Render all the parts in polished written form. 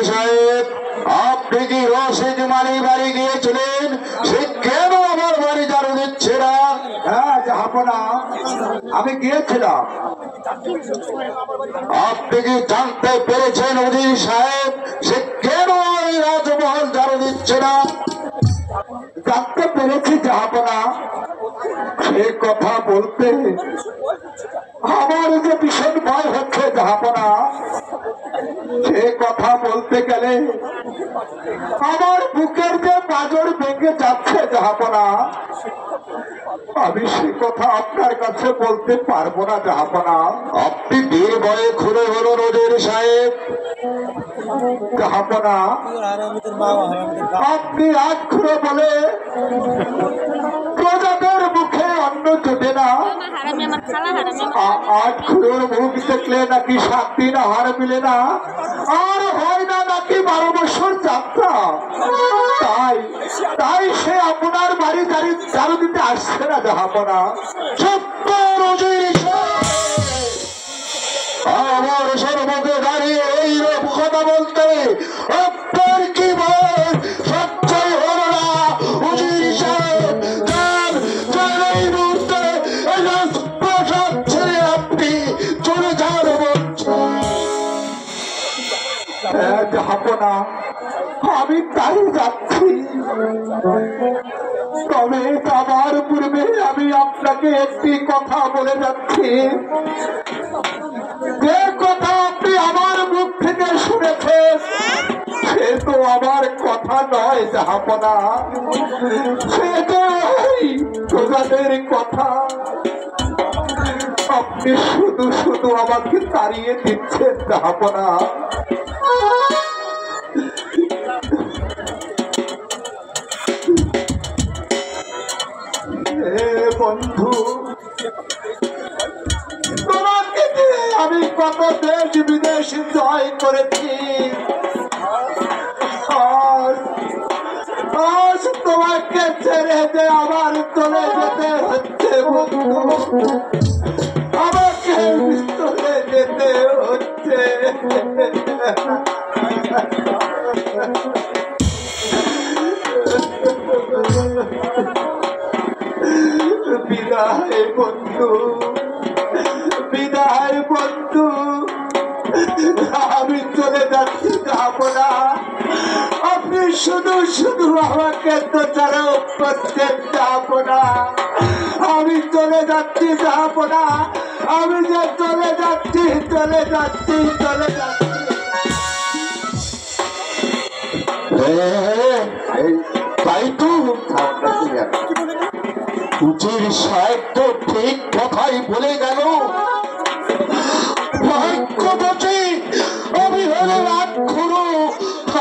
সাহেব, আপনি কি রশিদ মালি বাড়ি গিয়েছিলেন? সে কেন আমার বাড়ি ঝাড়ু দিচ্ছে না? হ্যাঁ জাহাপনা, আমি গিয়েছিলাম। আপনি কি জানতে পেরেছেন উজির সাহেব সে কেন এই রাজমহল ঝাড়ু দিচ্ছে না? জানতে পেরেছি জাহাপনা। সে কথা বলতে আমার যে ভীষণ ভয় হচ্ছে জাহাপনা। সে কথা বলতে গেলে আমার বুকের যে পাঁজর ভেঙে যাচ্ছে জাহাপনা। আমি সে কথা আপনার কাছে বলতে পারবো না জাহাপনা। আপনি বীর বয়ে খুলে হলেন উজির সাহেব। জাহাপনা, আপনি আজ খুঁড়ে বলে প্রজাদের মুখে অন্ন জোটে না। আজ খুঁড়োর মুখ দেখলে নাকি 7 দিন আহার মিলে না, আর হয় না নাকি 12 বছর যাত্রা। তাই সে আপনার বাড়ি ঝাড়ু দিতে আসছে না জাহাপনা। আমার সর্বকে দাঁড়িয়ে এইরকম কথা বলতে আপনার কি বয়স সচ্ছল হল না? উজির সাহেব, এই মুহূর্তে প্রসাদ ছেড়ে আপনি চলে যান বলছেন। জাহাপনা, আমি তাই যাচ্ছি। তবে যাবার পূর্বে আমি আপনাকে একটি কথা বলে যাচ্ছি। যে কথা আপনি আমার মুখ থেকে শুনেছেন সে তো আমার কথা নয় জাহাপনা, সে তো প্রজাদের কথা। আপনি শুধু শুধু আমাকে তাড়িয়ে দিচ্ছেন জাহাপনা। বন্ধু, তোমাকে দিয়ে আমি কত দেশ বিদেশ জয় করেছি। আজ তোমাকে ছেড়ে যে আমার চলে যেতে হচ্ছে বন্ধু, আমাকে চলে যেতে হচ্ছে। বিদায় বন্ধু, বিদায় বন্ধু, আমি চলে যাচ্ছি জাহাপনা। আপনি শুধু শুধু আমাকে তো ছাড়া করছেন জাহাপনা। আমি চলে যাচ্ছি জাহাপনা, আমি যে চলে যাচ্ছি চলে যাচ্ছি চলে যাচ্ছি। তাই তো উজির সাহেব তো ঠিক কথাই বলে গেল। ভাগ্যবতী আমি হলে রাত খুঁড়ো,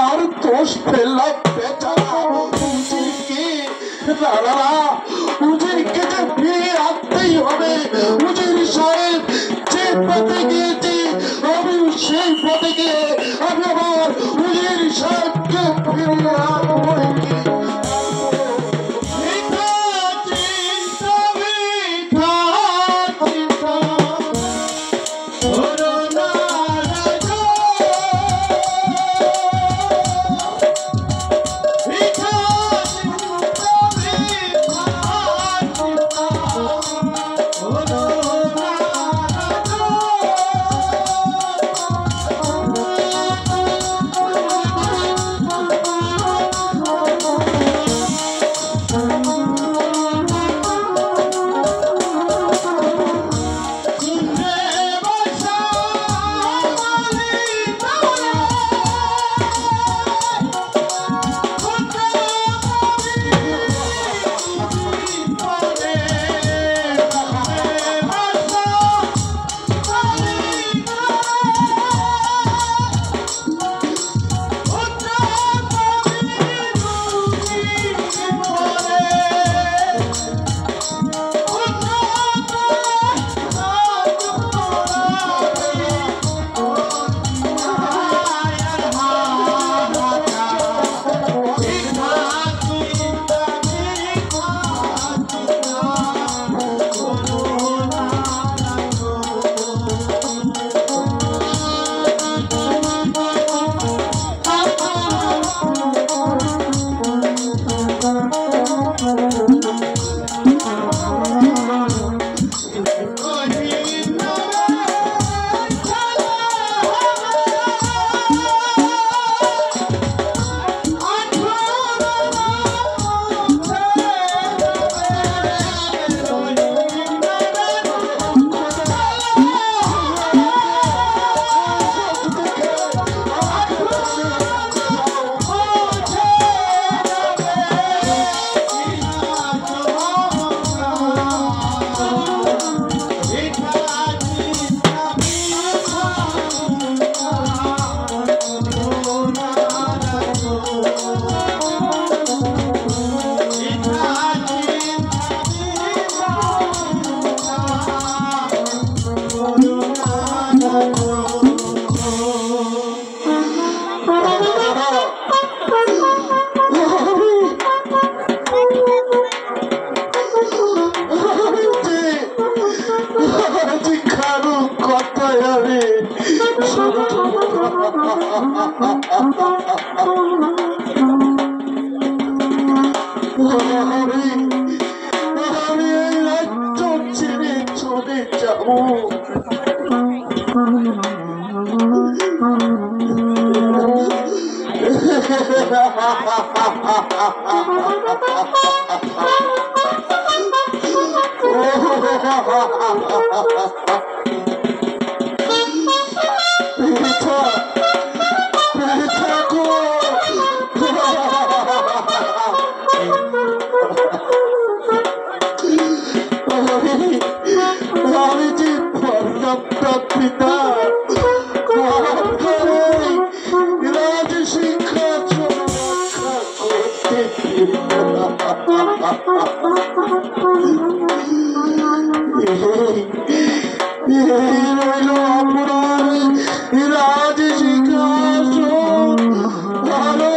আর দোষ ফেললাম বেচারা উজিরকে। না, উজিরকে যে ফিরিয়ে আনতেই হবে। উজির সাহেব যে পথে গিয়েছি আমি সেই পথে গিয়ে আমি আমার উজির সাহেবকে ফিরিয়ে আনবো। Oh no! আমি এই রাজ্য ছেড়ে চলে যাবো। আমি যে পর্যাপ্ত পিতা রাজ সিংহাসন রক্ষা করতে রইল আপনার রাজ সিংহাসন ভালো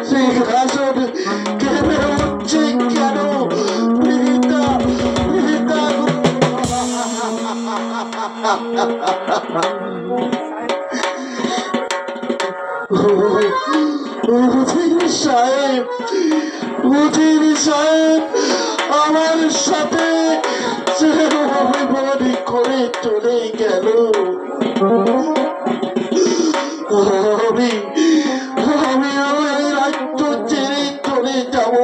সিংহাসন কেড়ে হচ্ছে কেন? পিতা পিতা উজির সাহেব, উজির সাহেব আমার সাথে বলি করে চলে গেল। আমি আমি আমার রাজ্য ছেড়ে চলে যাব।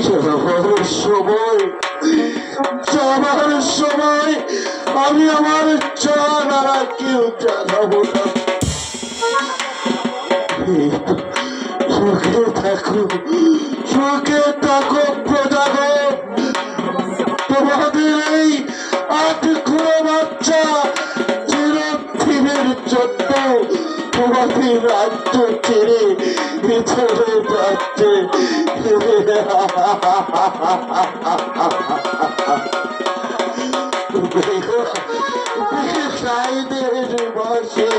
যাবার সময় যাবার সময় আমি আমার জানারা কেউ জানাবো না। সুখে থাকো, সুখে থাকো প্রজাগণ। তোমাদের এই 8 খুঁড়ো বাচ্চা চিরদিনের জন্য তোমাদের রাজ্য ছেড়ে চলে যাচ্ছে। সাইদের বসে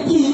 কি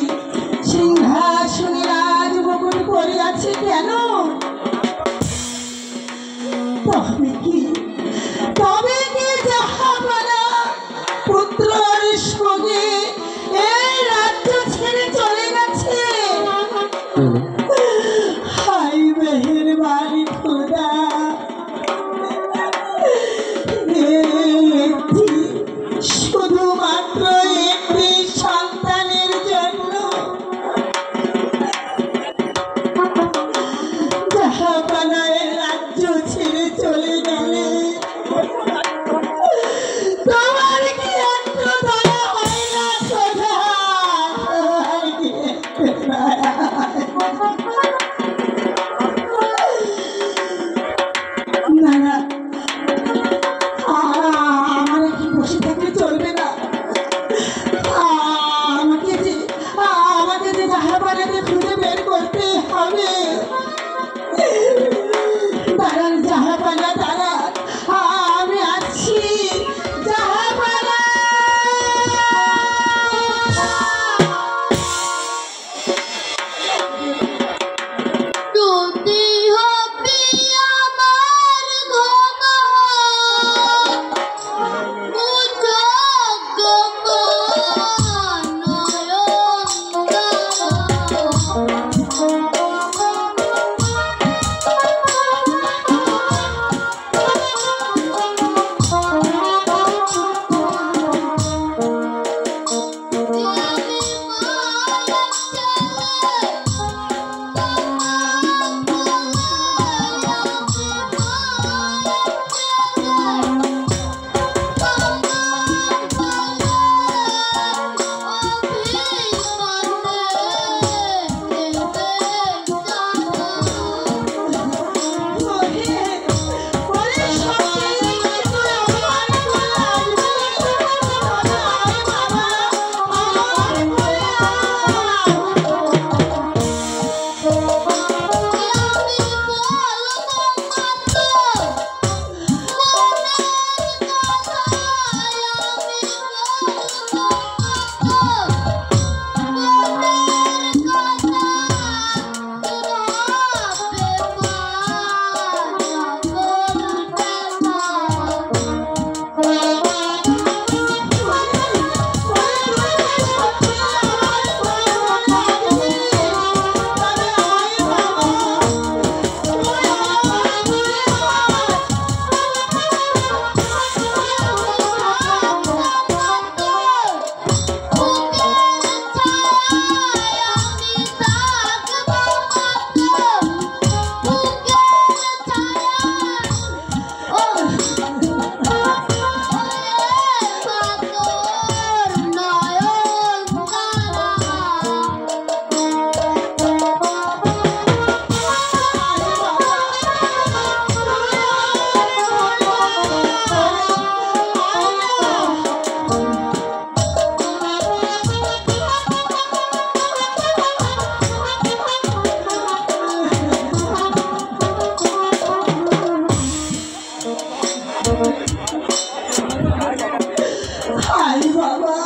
হাই বাবা